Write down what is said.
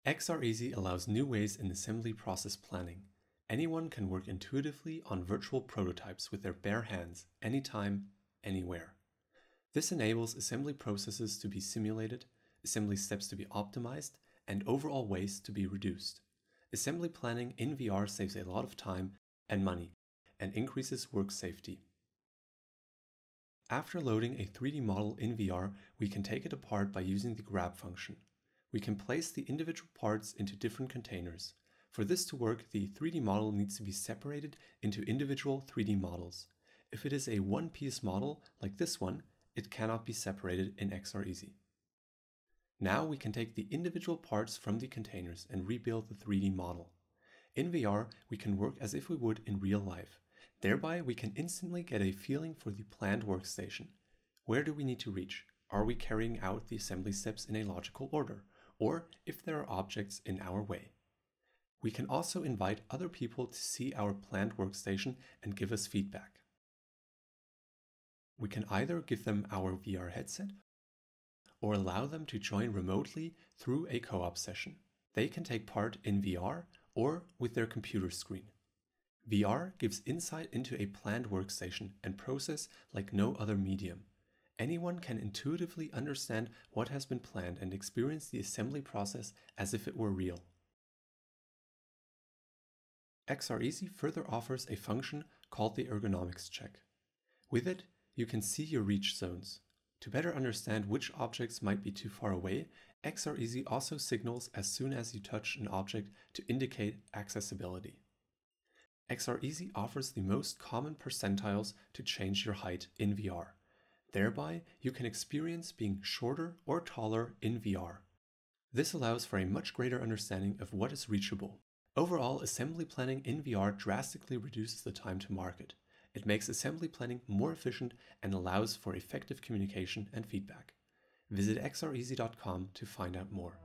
XR allows new ways in assembly process planning. Anyone can work intuitively on virtual prototypes with their bare hands, anytime, anywhere. This enables assembly processes to be simulated, assembly steps to be optimized, and overall waste to be reduced. Assembly planning in VR saves a lot of time and money and increases work safety. After loading a 3D model in VR, we can take it apart by using the grab function. We can place the individual parts into different containers. For this to work, the 3D model needs to be separated into individual 3D models. If it is a one-piece model, like this one, it cannot be separated in XR. Now we can take the individual parts from the containers and rebuild the 3D model. In VR, we can work as if we would in real life. Thereby, we can instantly get a feeling for the planned workstation. Where do we need to reach? Are we carrying out the assembly steps in a logical order? Or if there are objects in our way. We can also invite other people to see our planned workstation and give us feedback. We can either give them our VR headset or allow them to join remotely through a co-op session. They can take part in VR or with their computer screen. VR gives insight into a planned workstation and process like no other medium. Anyone can intuitively understand what has been planned and experience the assembly process as if it were real. XR further offers a function called the ergonomics check. With it, you can see your reach zones. To better understand which objects might be too far away, XR also signals as soon as you touch an object to indicate accessibility. XR offers the most common percentiles to change your height in VR. Thereby, you can experience being shorter or taller in VR. This allows for a much greater understanding of what is reachable. Overall, assembly planning in VR drastically reduces the time to market. It makes assembly planning more efficient and allows for effective communication and feedback. Visit xrez.com to find out more.